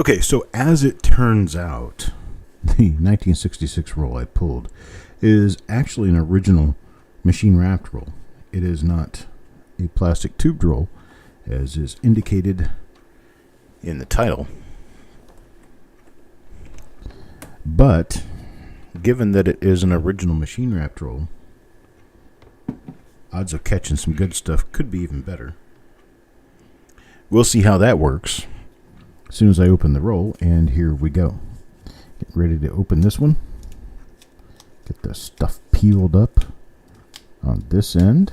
Okay, so as it turns out, the 1966 roll I pulled is actually an original machine wrapped roll. It is not a plastic tubed roll, as is indicated in the title. But given that it is an original machine wrapped roll, odds of catching some good stuff could be even better. We'll see how that works as soon as I open the roll, and here we go. Get ready to open this one. Get the stuff peeled up on this end.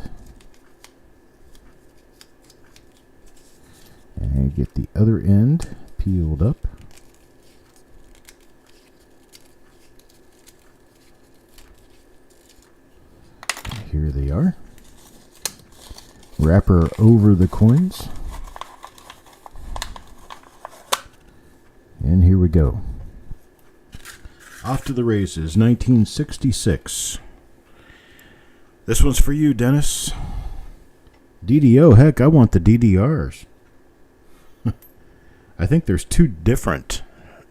And get the other end peeled up. And here they are. Wrapper over the coins. And here we go. Off to the races, 1966. This one's for you, Dennis. DDO, heck, I want the DDRs. I think there's two different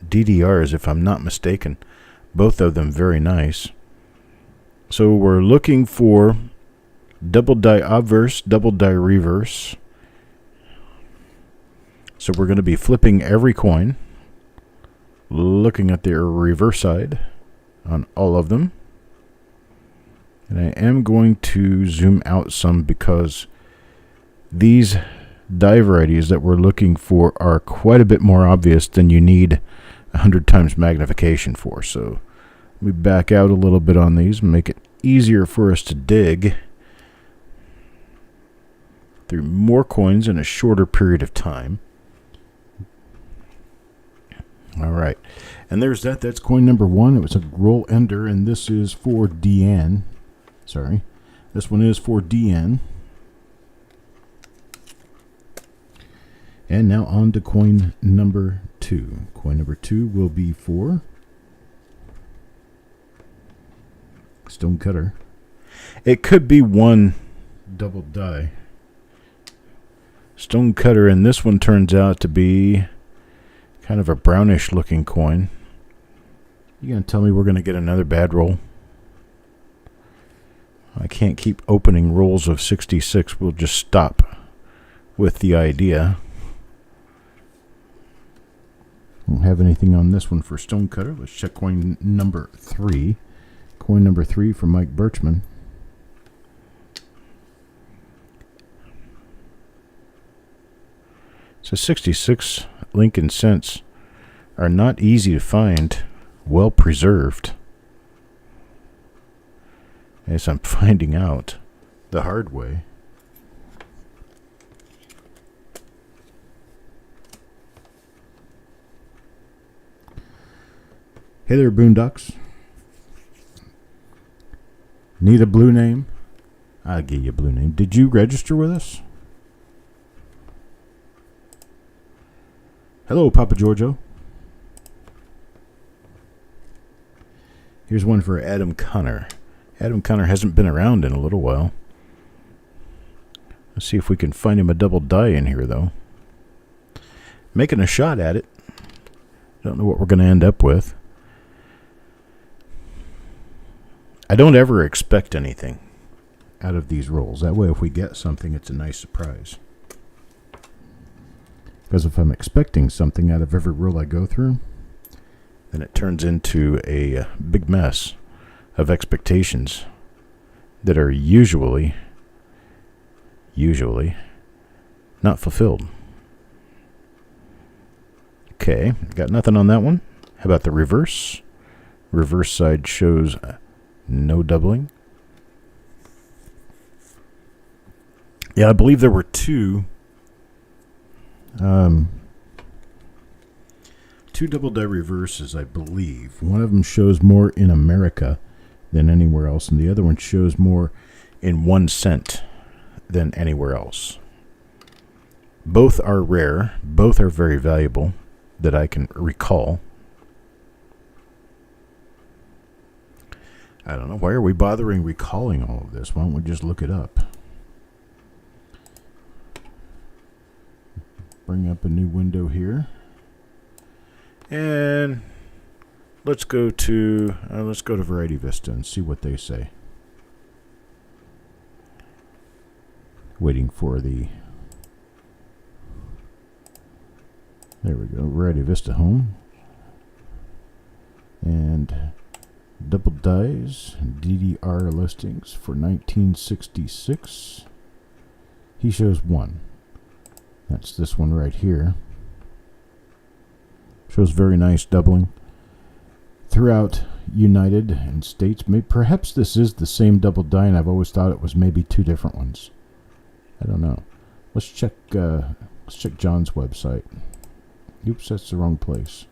DDRs, if I'm not mistaken. Both of them very nice. So we're looking for double die obverse, double die reverse. So we're going to be flipping every coin, looking at their reverse side on all of them. And I am going to zoom out some because these die varieties that we're looking for are quite a bit more obvious than you need 100 times magnification for. So let me back out a little bit on these and make it easier for us to dig through more coins in a shorter period of time. All right, and there's that. That's coin number one. It was a roll ender, and this is for DN. Sorry, this one is for DN. And now on to coin number two. Coin number two will be for Stonecutter. It could be one double die Stonecutter, and this one turns out to be kind of a brownish looking coin. You gonna tell me we're gonna get another bad roll? I can't keep opening rolls of 66. We'll just stop with the idea. Don't have anything on this one for Stonecutter. Let's check coin number three. Coin number three for Mike Birchman. So 66 Lincoln cents are not easy to find, well preserved, as I'm finding out the hard way. Hey there, Boondocks. Need a blue name? I'll give you a blue name. Did you register with us? Hello, Papa Giorgio. Here's one for Adam Connor. Adam Connor hasn't been around in a little while. Let's see if we can find him a double die in here, though. Making a shot at it. Don't know what we're going to end up with. I don't ever expect anything out of these rolls. That way, if we get something, it's a nice surprise. Because if I'm expecting something out of every roll I go through, then it turns into a big mess of expectations that are usually not fulfilled. Okay, got nothing on that one. How about the reverse? Reverse side shows no doubling. Yeah, I believe there were two double die reverses, I believe. One of them shows more in America than anywhere else, and the other one shows more in 1 cent than anywhere else. Both are rare. Both are very valuable that I can recall. I don't know. Why are we bothering recalling all of this? Why don't we just look it up? Bring up a new window here. And let's go to Variety Vista and see what they say. Waiting for the... There we go. Variety Vista home. And double dies, DDR listings for 1966. He shows one. That's this one right here. Shows very nice doubling throughout United and States. Perhaps this is the same double die, and I've always thought it was maybe two different ones. I don't know. Let's check John's website. Oops, that's the wrong place.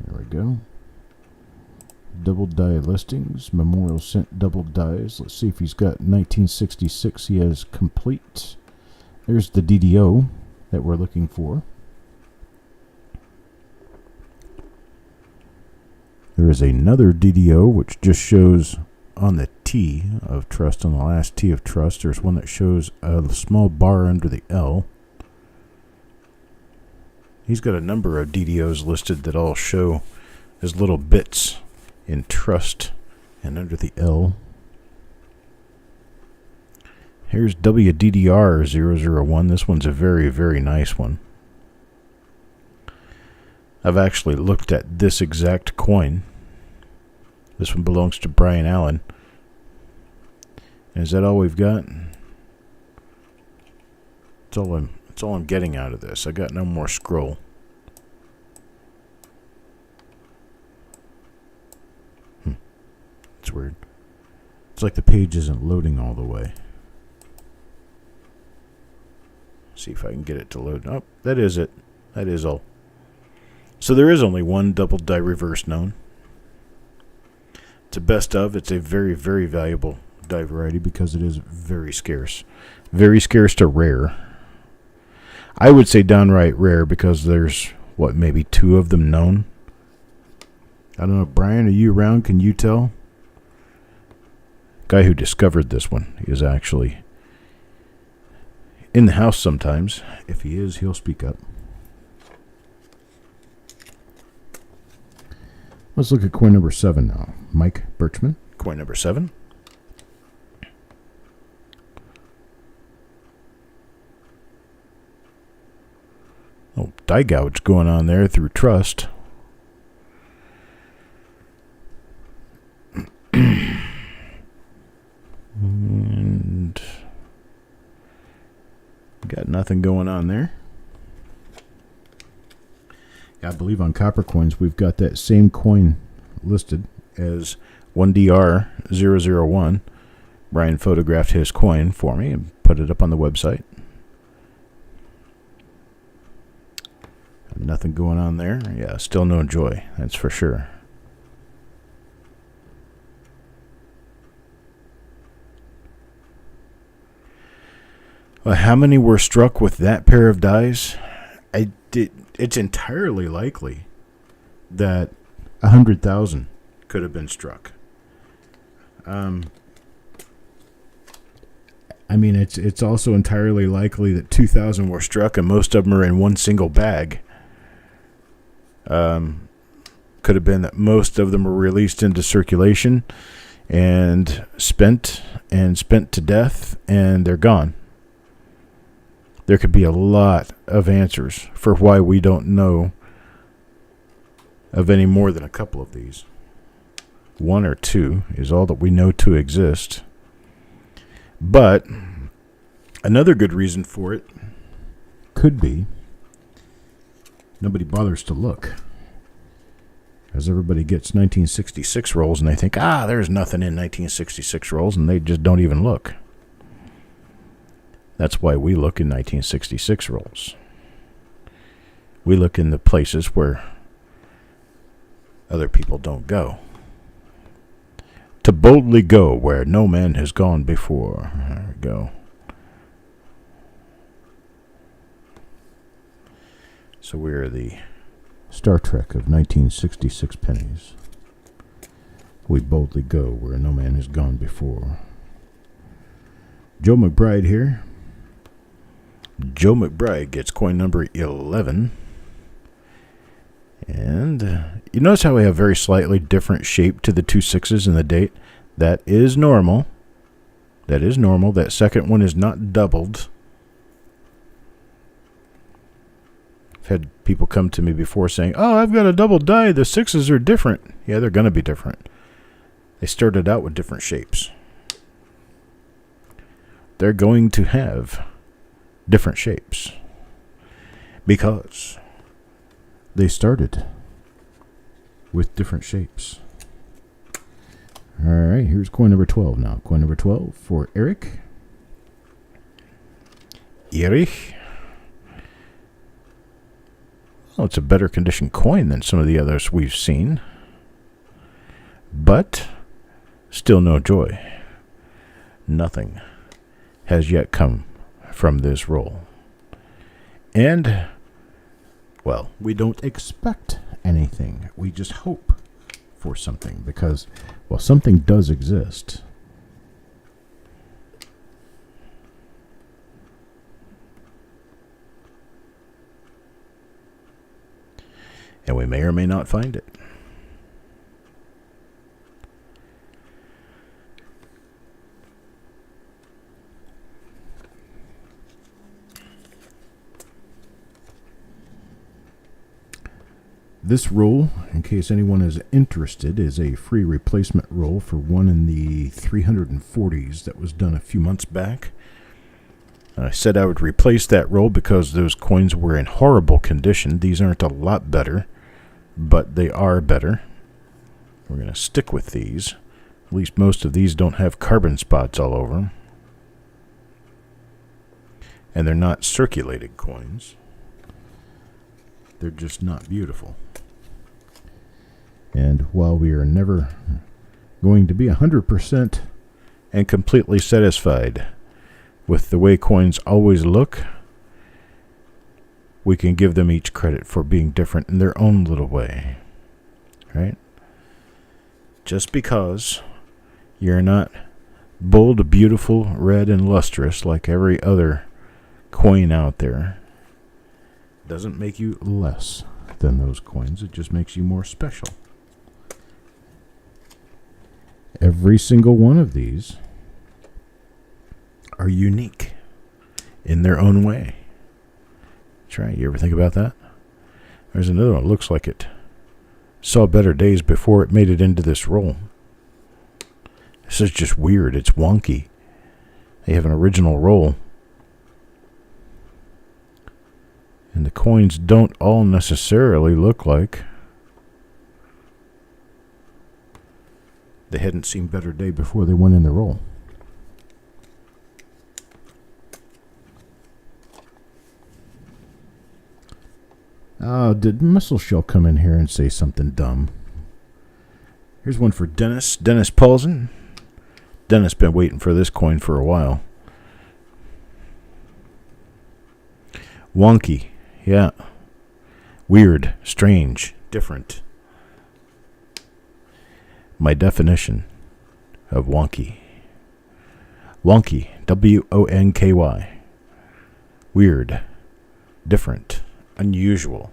There we go. Double die listings. Memorial sent double dies. Let's see if he's got 1966. He has complete. There's the DDO that we're looking for. There is another DDO which just shows on the T of trust, on the last T of trust. There's one that shows a small bar under the L. He's got a number of DDOs listed that all show as little bits in trust and under the L. Here's WDDR001. This one's a very, very nice one. I've actually looked at this exact coin. This one belongs to Brian Allen. And is that all we've got? That's all I'm getting out of this. I got no more scroll. It's weird. It's like the page isn't loading all the way. See if I can get it to load. Oh, that is it. That is all. So there is only one double die reverse known. It's a best of. It's a very, very valuable die variety because it is very scarce. Very scarce to rare. I would say downright rare because there's, what, maybe two of them known? I don't know. Brian, are you around? Can you tell? Guy who discovered this one is actually in the house sometimes. If he is, he'll speak up. Let's look at coin number 7 now. Mike Birchman. Coin number 7. Oh, die gouge going on there through trust. And got nothing going on there. I believe on copper coins we've got that same coin listed as 1DR001. Brian photographed his coin for me and put it up on the website. Nothing going on there. Yeah, still no joy, that's for sure. Well, how many were struck with that pair of dies? It's entirely likely that 100,000 could have been struck. I mean, it's also entirely likely that 2,000 were struck, and most of them are in one single bag. Could have been that most of them were released into circulation and spent to death, and they're gone. There could be a lot of answers for why we don't know of any more than a couple of these. One or two is all that we know to exist. But another good reason for it could be nobody bothers to look. As everybody gets 1966 rolls and they think, there's nothing in 1966 rolls, and they just don't even look. That's why we look in 1966 rolls. We look in the places where other people don't go. To boldly go where no man has gone before. There we go. So we are the Star Trek of 1966 pennies. We boldly go where no man has gone before. Joe McBride here. Joe McBride gets coin number 11. And you notice how we have very slightly different shape to the 2 6s in the date? That is normal. That is normal. That second one is not doubled. I've had people come to me before saying, oh, I've got a double die. The 6s are different. Yeah, they're going to be different. They started out with different shapes. They're going to have different shapes because they started with different shapes. All right, here's coin number 12 now. Coin number 12 for Eric. Erich. Well, it's a better condition coin than some of the others we've seen, but still no joy. Nothing has yet come from this roll. And, well, we don't expect anything. We just hope for something because, well, something does exist. And we may or may not find it. This roll, in case anyone is interested, is a free replacement roll for one in the 340s that was done a few months back. I said I would replace that roll because those coins were in horrible condition. These aren't a lot better, but they are better. We're going to stick with these. At least most of these don't have carbon spots all over them. And they're not circulated coins. They're just not beautiful. And while we are never going to be 100% and completely satisfied with the way coins always look, we can give them each credit for being different in their own little way. Right? Just because you're not bold, beautiful, red, and lustrous like every other coin out there doesn't make you less than those coins. It just makes you more special. Every single one of these are unique in their own way. That's right. You ever think about that? There's another one that looks like it saw better days before it made it into this roll. This is just weird. It's wonky. They have an original roll. And the coins don't all necessarily look like they hadn't seen better day before they went in the roll. Did Missile Shell come in here and say something dumb? Here's one for Dennis. Dennis Paulson. Dennis been waiting for this coin for a while. Wonky. Yeah. Weird. Strange. Different. My definition of wonky. Wonky. W-O-N-K-Y. Weird. Different. Unusual.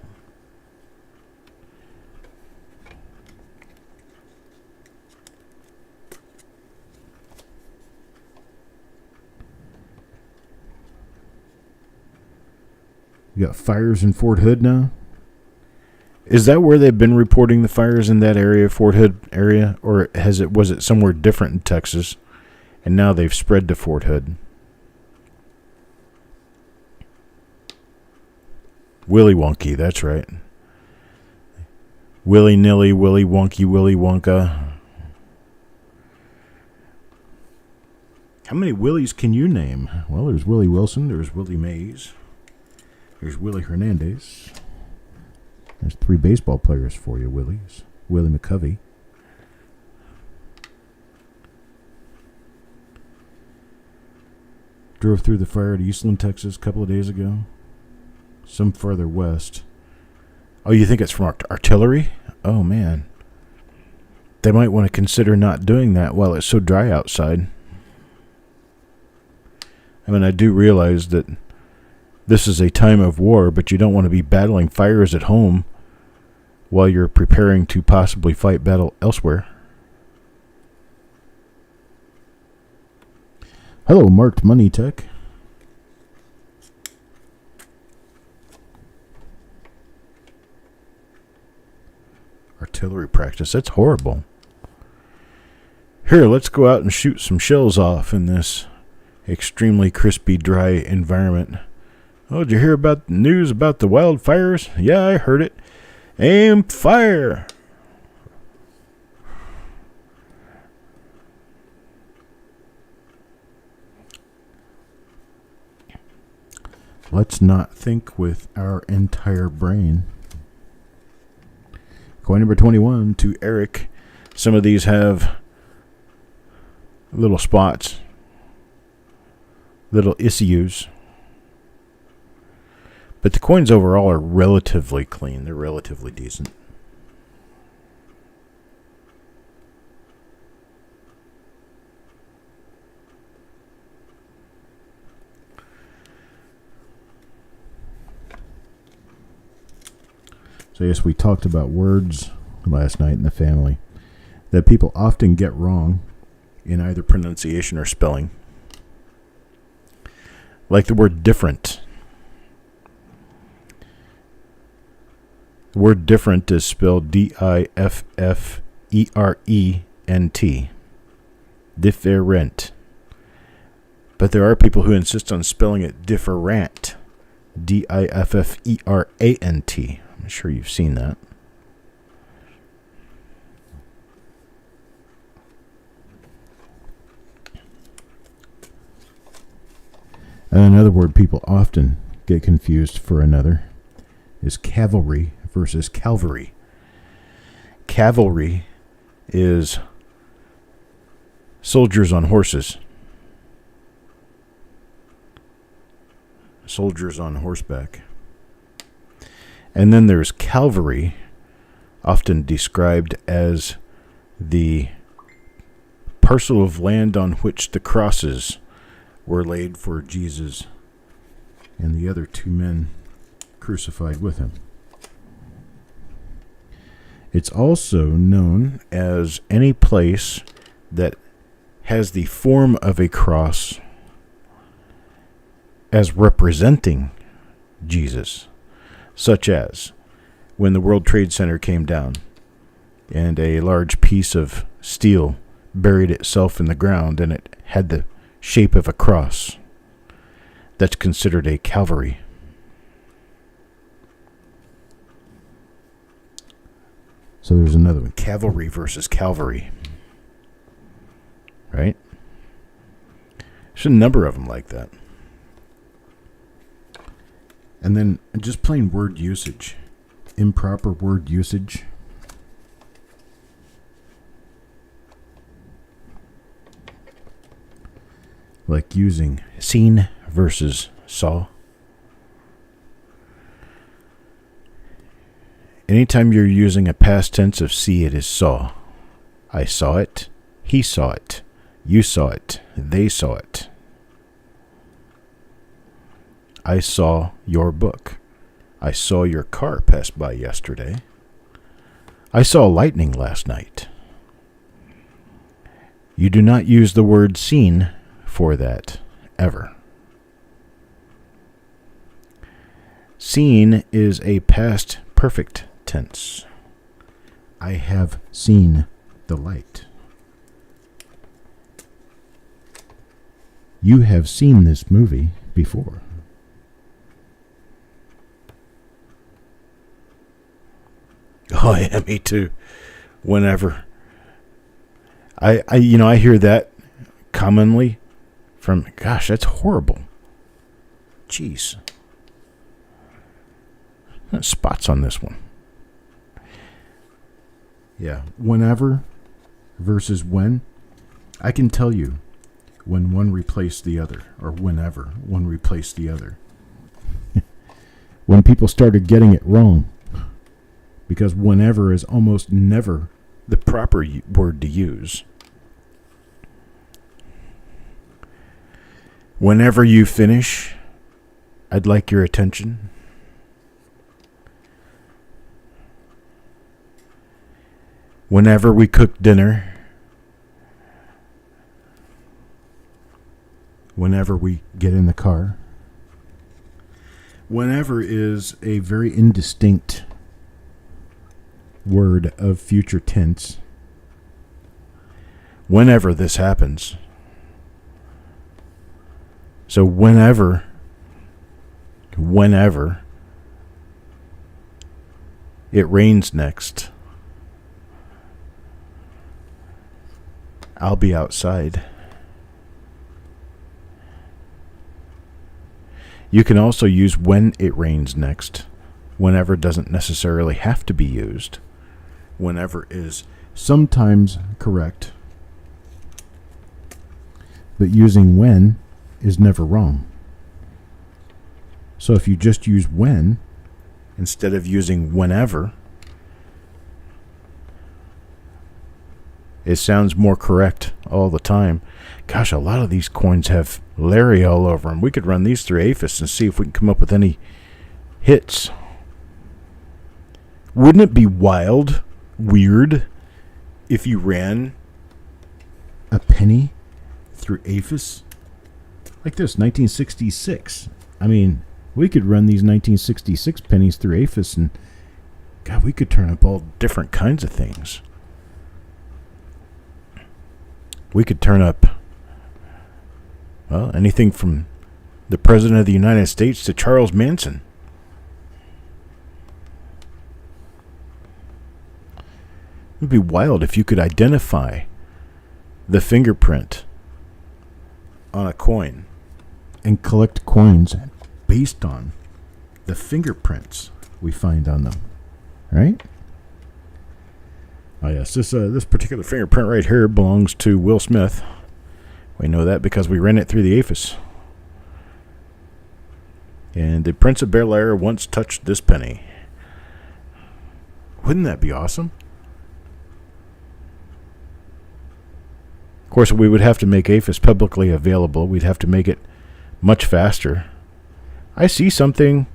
You got fires in Fort Hood now? Is that where they've been reporting the fires in that area, Fort Hood area? Or was it somewhere different in Texas, and now they've spread to Fort Hood? Willy Wonky, that's right. Willy-nilly, Willy Wonky, Willy Wonka. How many Willies can you name? Well, there's Willie Wilson, there's Willie Mays, there's Willie Hernandez. There's 3 baseball players for you, Willies. Willie McCovey. Drove through the fire at Eastland, Texas a couple of days ago. Some farther west. Oh, you think it's from artillery? Oh, man. They might want to consider not doing that while it's so dry outside. I mean, I do realize that this is a time of war, but you don't want to be battling fires at home while you're preparing to possibly fight battle elsewhere. Hello, Marked Money Tech. Artillery practice. That's horrible. Here, let's go out and shoot some shells off in this extremely crispy, dry environment. Oh, did you hear about the news about the wildfires? Yeah, I heard it. Aim, fire! Let's not think with our entire brain. Coin number 21 to Eric. Some of these have little spots, little issues. But the coins overall are relatively clean. They're relatively decent. So yes, we talked about words last night in the family that people often get wrong in either pronunciation or spelling. Like the word different. The word different is spelled D-I-F-F-E-R-E-N-T. Different. But there are people who insist on spelling it different. D-I-F-F-E-R-A-N-T. I'm sure you've seen that. And another word people often get confused for another is cavalry versus Calvary. Cavalry is soldiers on horses. Soldiers on horseback. And then there's Calvary, often described as the parcel of land on which the crosses were laid for Jesus and the other two men crucified with him. It's also known as any place that has the form of a cross as representing Jesus, such as when the World Trade Center came down and a large piece of steel buried itself in the ground and it had the shape of a cross. That's considered a Calvary. So there's another one. Cavalry versus Calvary. Right? There's a number of them like that. And then just plain word usage. Improper word usage. Like using seen versus saw. Anytime you're using a past tense of see, it is saw. I saw it. He saw it. You saw it. They saw it. I saw your book. I saw your car pass by yesterday. I saw lightning last night. You do not use the word seen for that, ever. Seen is a past perfect tense. I have seen the light. You have seen this movie before. Oh yeah, me too. Whenever I hear that commonly from, gosh, that's horrible. Jeez. Spots on this one. Yeah, whenever versus when. I can tell you when one replaced the other, or whenever one replaced the other. When people started getting it wrong. Because whenever is almost never the proper word to use. Whenever you finish, I'd like your attention. Whenever we cook dinner, whenever we get in the car, whenever is a very indistinct word of future tense. Whenever this happens. So whenever it rains next, I'll be outside. You can also use when it rains next. Whenever doesn't necessarily have to be used. Whenever is sometimes correct, but using when is never wrong. So if you just use when instead of using whenever, it sounds more correct all the time. Gosh, a lot of these coins have Larry all over them. We could run these through APHIS and see if we can come up with any hits. Wouldn't it be weird, if you ran a penny through APHIS? Like this, 1966. I mean, we could run these 1966 pennies through APHIS and, God, we could turn up all different kinds of things. We could turn up, well, anything from the President of the United States to Charles Manson. It would be wild if you could identify the fingerprint on a coin and collect coins based on the fingerprints we find on them, right? Oh yes, this particular fingerprint right here belongs to Will Smith. We know that because we ran it through the APHIS. And the Prince of Bel-Air once touched this penny. Wouldn't that be awesome? Of course, we would have to make APHIS publicly available. We'd have to make it much faster. I see something.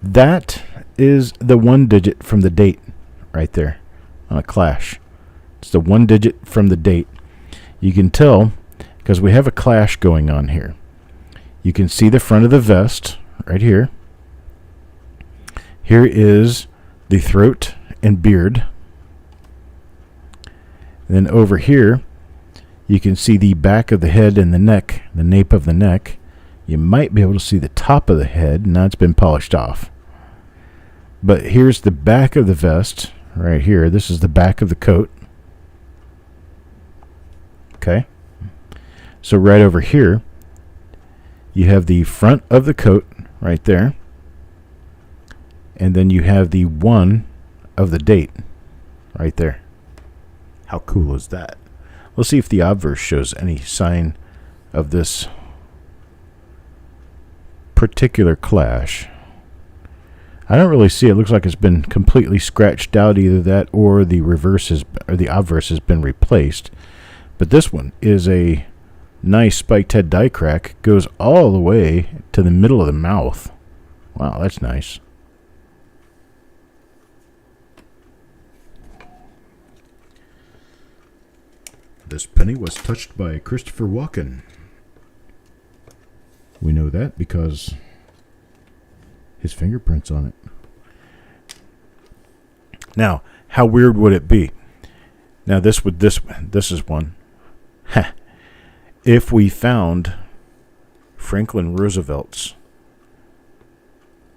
That is the 1 digit from the date right there on a clash. It's the 1 digit from the date. You can tell because we have a clash going on here. You can see the front of the vest right here. Here is the throat and beard. Then over here, you can see the back of the head and the neck, the nape of the neck. You might be able to see the top of the head. Now it's been polished off. But here's the back of the vest right here. This is the back of the coat. Okay. So right over here, you have the front of the coat right there. And then you have the 1 of the date right there. How cool is that? We'll see if the obverse shows any sign of this particular clash. I don't really see it. It looks like it's been completely scratched out, either that or the obverse has been replaced. But this one is a nice spiked head die crack. Goes all the way to the middle of the mouth. Wow, that's nice. This penny was touched by Christopher Walken. We know that because his fingerprints on it. Now, how weird would it be? Now this is one. If we found Franklin Roosevelt's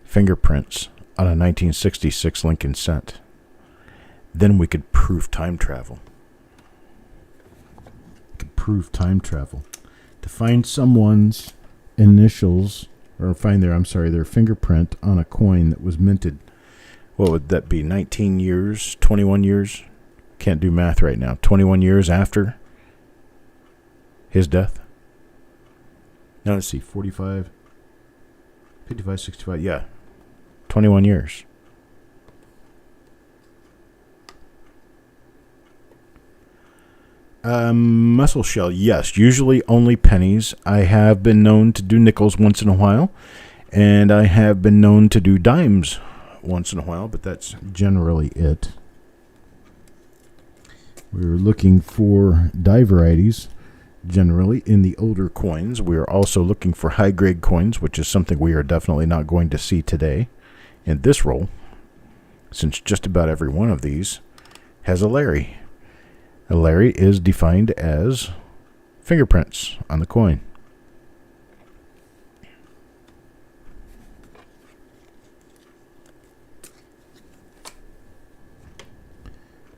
fingerprints on a 1966 Lincoln cent, then we could prove time travel. Prove time travel. To find someone's initials, or find their fingerprint on a coin that was minted. What would that be? 19 years? 21 years? Can't do math right now. 21 years after his death? Now let's see. 45, 55, 65. Yeah. 21 years. Mussel shell, yes. Usually only pennies. I have been known to do nickels once in a while, and I have been known to do dimes once in a while, but that's generally it. We're looking for die varieties, generally, in the older coins. We are also looking for high-grade coins, which is something we are definitely not going to see today in this roll, since just about every one of these has a Larry. A Larry is defined as fingerprints on the coin.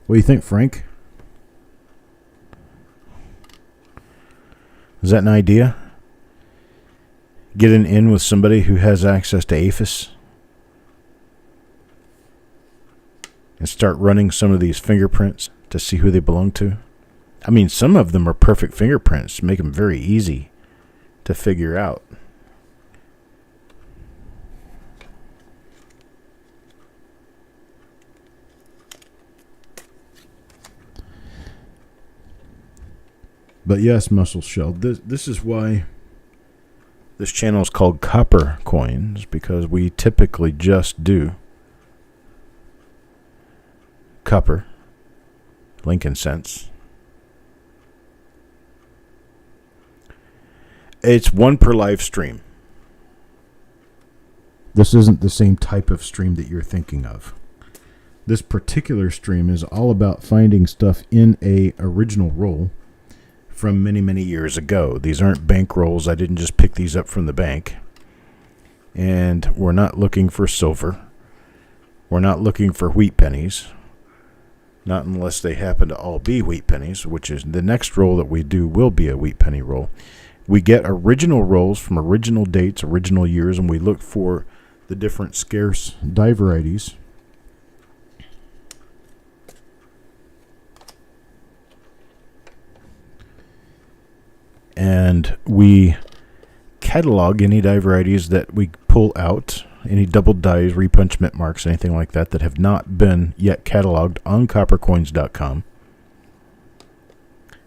What do you think, Frank? Is that an idea? Getting in with somebody who has access to APHIS and start running some of these fingerprints to see who they belong to. I mean, some of them are perfect fingerprints, make them very easy to figure out. But yes, mussel shell. This is why this channel is called Copper Coins, because we typically just do copper, Lincoln cents. It's one per live stream. This isn't the same type of stream that you're thinking of. This particular stream is all about finding stuff in a original roll from many, many years ago. These aren't bank rolls. I didn't just pick these up from the bank. And we're not looking for silver. We're not looking for wheat pennies. Not unless they happen to all be wheat pennies, which is the next roll that we do will be a wheat penny roll. We get original rolls from original dates, original years, and we look for the different scarce die varieties. And we catalog any die varieties that we pull out, any double dies, repunch mint marks, anything like that that have not been yet cataloged on coppercoins.com.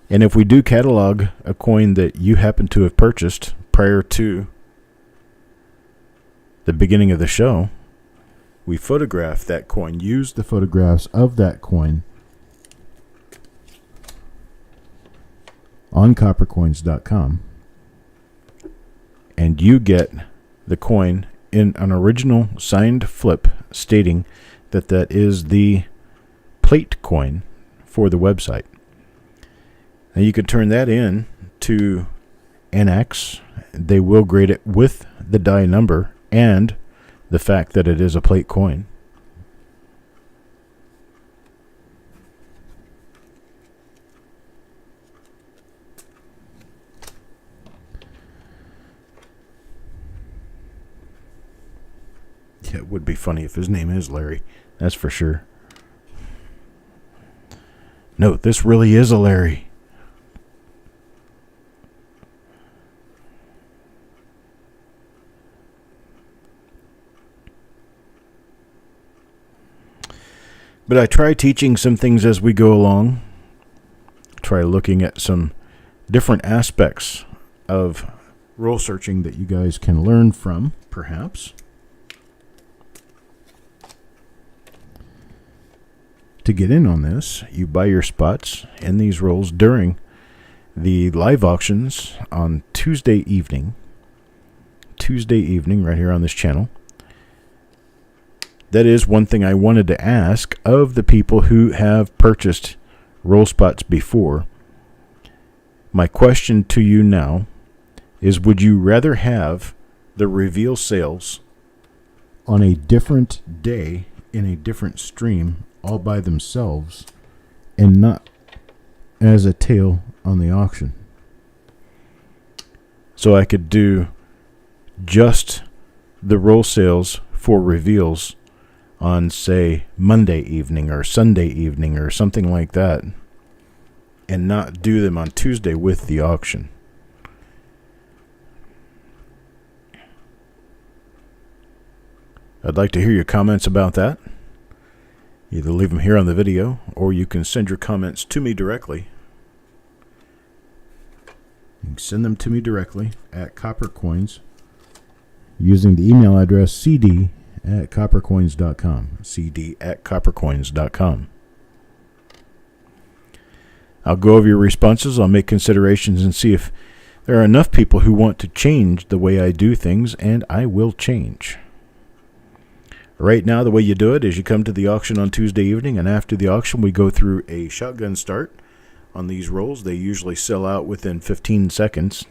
And if we do catalog a coin that you happen to have purchased prior to the beginning of the show, we photograph that coin, use the photographs of that coin on coppercoins.com, and you get the coin in an original signed flip stating that that is the plate coin for the website. Now you can turn that in to NX. They will grade it with the die number and the fact that it is a plate coin. Yeah, it would be funny if his name is Larry. That's for sure. No, this really is a Larry. But I try teaching some things as we go along. Try looking at some different aspects of roll searching that you guys can learn from, perhaps. To get in on this, you buy your spots in these rolls during the live auctions on Tuesday evening right here on this channel. That is one thing I wanted to ask of the people who have purchased roll spots before. My question to you now is, would you rather have the reveal sales on a different day in a different stream all by themselves and not as a tail on the auction? So I could do just the roll sales for reveals on, say, Monday evening or Sunday evening or something like that, and not do them on Tuesday with the auction. I'd like to hear your comments about that. Either leave them here on the video, or you can send your comments to me directly You can send them to me directly at CopperCoins using the email address cd@coppercoins.com. cd@coppercoins.com. I'll go over your responses. I'll make considerations and see if there are enough people who want to change the way I do things, and I will change. Right now, the way you do it is you come to the auction on Tuesday evening, and after the auction, we go through a shotgun start on these rolls. They usually sell out within 15 seconds.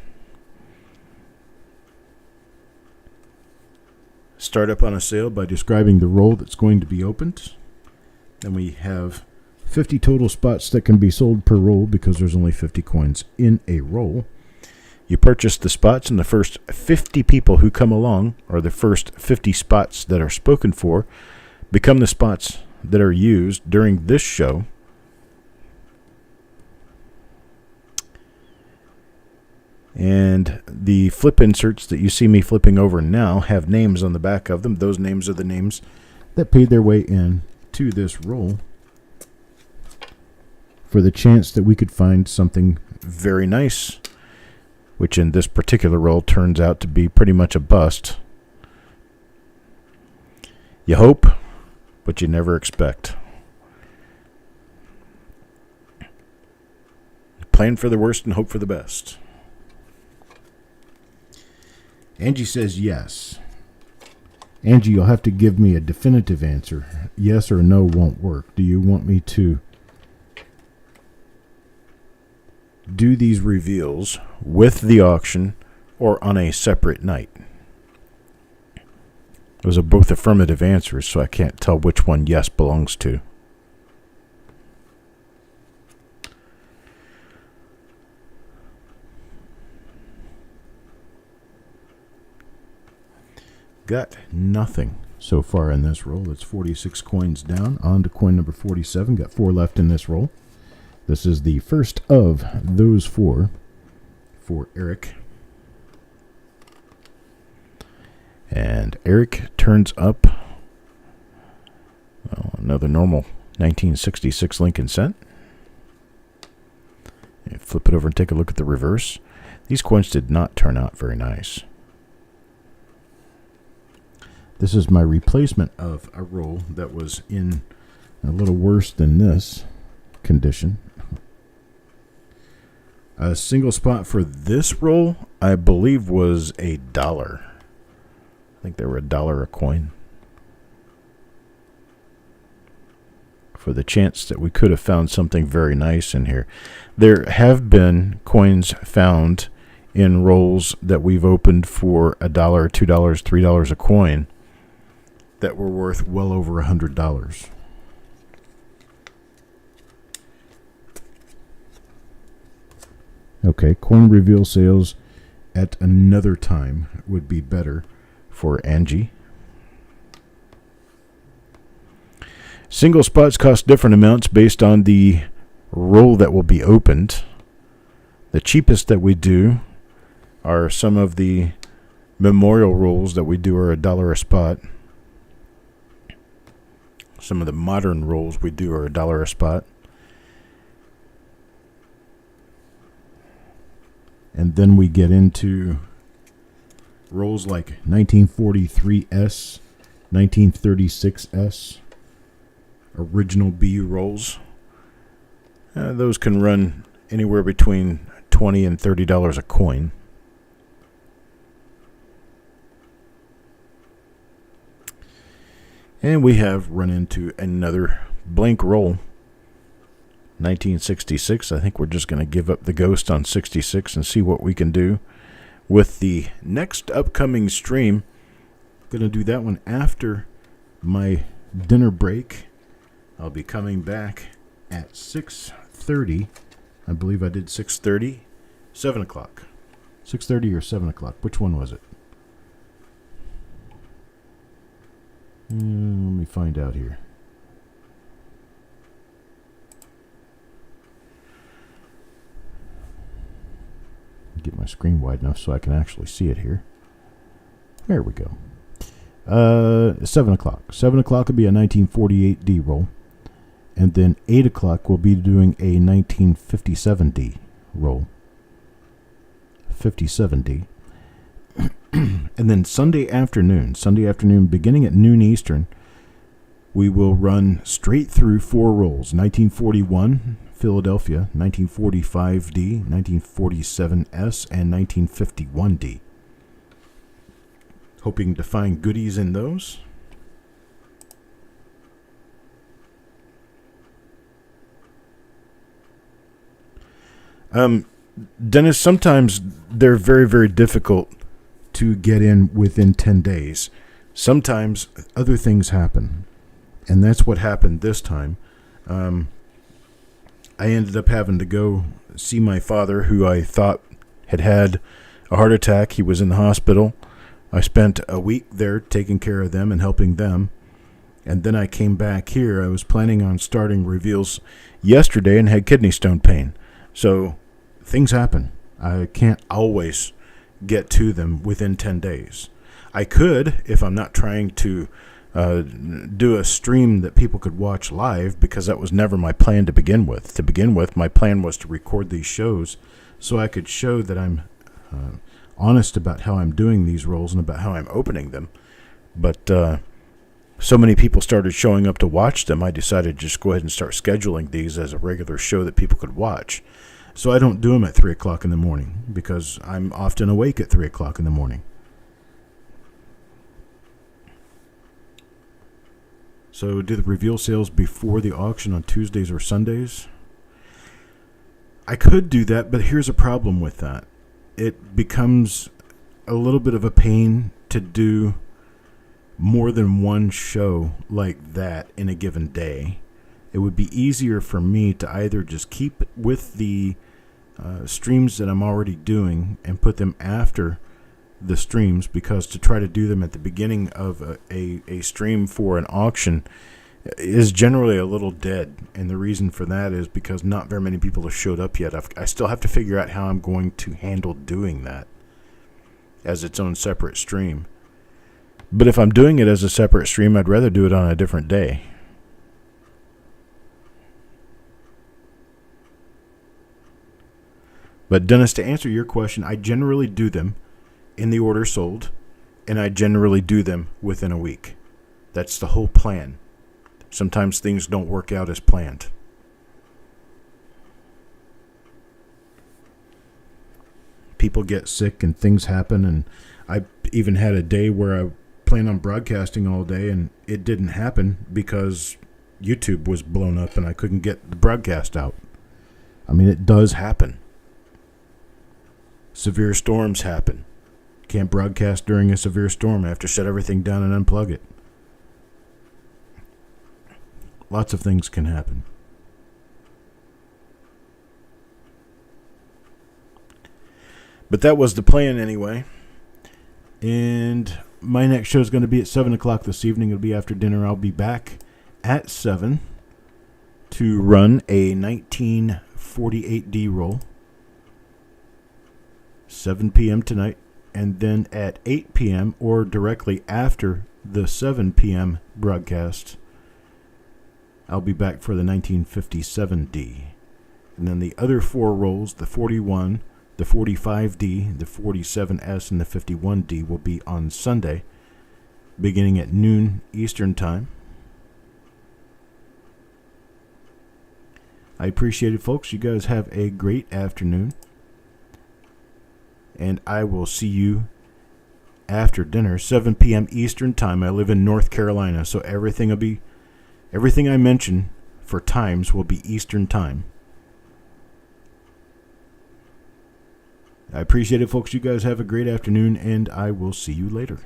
Start up on a sale by describing the roll that's going to be opened. Then we have 50 total spots that can be sold per roll because there's only 50 coins in a roll. You purchase the spots, and the first 50 people who come along, or the first 50 spots that are spoken for, become the spots that are used during this show. And the flip inserts that you see me flipping over now have names on the back of them. Those names are the names that paid their way in to this roll for the chance that we could find something very nice, which in this particular roll turns out to be pretty much a bust. You hope, but you never expect. Plan for the worst and hope for the best. Angie says yes. Angie, you'll have to give me a definitive answer. Yes or no won't work. Do you want me to do these reveals with the auction or on a separate night? Those are both affirmative answers, so I can't tell which one yes belongs to. Got nothing so far in this roll. It's 46 coins down. On to coin number 47. Got 4 left in this roll. This is the first of those 4 for Eric. And Eric turns up another normal 1966 Lincoln cent. And flip it over and take a look at the reverse. These coins did not turn out very nice. This is my replacement of a roll that was in a little worse than this condition. A single spot for this roll, I believe, was $1. I think they were $1 a coin. For the chance that we could have found something very nice in here. There have been coins found in rolls that we've opened for $1, $2, $3 a coin that were worth well over $100. Okay, coin reveal sales at another time would be better for Angie. Single spots cost different amounts based on the roll that will be opened. The cheapest that we do are some of the memorial rolls that we do are $1 a spot. Some of the modern rolls we do are $1 a spot. And then we get into rolls like 1943S, 1936S, original B rolls. Those can run anywhere between $20 and $30 a coin. And we have run into another blank roll, 1966. I think we're just going to give up the ghost on 66 and see what we can do with the next upcoming stream. Going to do that one after my dinner break. I'll be coming back at 6:30. I believe I did 6:30, 7 o'clock. 6:30 or 7 o'clock. Which one was it? Let me find out here. Get my screen wide enough so I can actually see it here. There we go. 7 o'clock. 7 o'clock will be a 1948D roll. And then 8 o'clock we'll be doing a 1957D roll. 57D. And then Sunday afternoon, beginning at noon Eastern, we will run straight through 4 rolls: 1941 Philadelphia, 1945D, 1947S, and 1951D. Hoping to find goodies in those. Dennis, sometimes they're very, very difficult to get in within 10 days. Sometimes other things happen, and that's what happened this time. I ended up having to go see my father, who I thought had a heart attack. He was in the hospital. I spent a week there taking care of them and helping them, and then I came back here. I was planning on starting reveals yesterday and had kidney stone pain. So things happen. I can't always get to them within 10 days. I could, if I'm not trying to do a stream that people could watch live, because that was never my plan to begin with. To begin with, my plan was to record these shows so I could show that I'm honest about how I'm doing these roles and about how I'm opening them. But so many people started showing up to watch them, I decided to just go ahead and start scheduling these as a regular show that people could watch. So I don't do them at 3 o'clock in the morning, because I'm often awake at 3 o'clock in the morning. So do the reveal sales before the auction on Tuesdays or Sundays? I could do that, but here's a problem with that. It becomes a little bit of a pain to do more than one show like that in a given day. It would be easier for me to either just keep with the streams that I'm already doing and put them after the streams, because to try to do them at the beginning of a stream for an auction is generally a little dead. And the reason for that is because not very many people have showed up yet. I still have to figure out how I'm going to handle doing that as its own separate stream. But if I'm doing it as a separate stream, I'd rather do it on a different day. But Dennis, to answer your question, I generally do them in the order sold, and I generally do them within a week. That's the whole plan. Sometimes things don't work out as planned. People get sick and things happen, and I even had a day where I planned on broadcasting all day, and it didn't happen because YouTube was blown up and I couldn't get the broadcast out. I mean, it does happen. Severe storms happen. Can't broadcast during a severe storm. I have to shut everything down and unplug it. Lots of things can happen. But that was the plan anyway. And my next show is going to be at 7 o'clock this evening. It'll be after dinner. I'll be back at 7 to run a 1948D roll. 7 p.m. tonight. And then at 8 p.m. or directly after the 7 p.m. broadcast, I'll be back for the 1957D. And then the other 4 rolls, the 41, the 45D, the 47S, and the 51D will be on Sunday, beginning at noon Eastern Time. I appreciate it, folks. You guys have a great afternoon. And I will see you after dinner, 7 p.m. Eastern Time. I live in North Carolina, so everything I mention for times will be Eastern Time. I appreciate it, folks. You guys have a great afternoon, and I will see you later.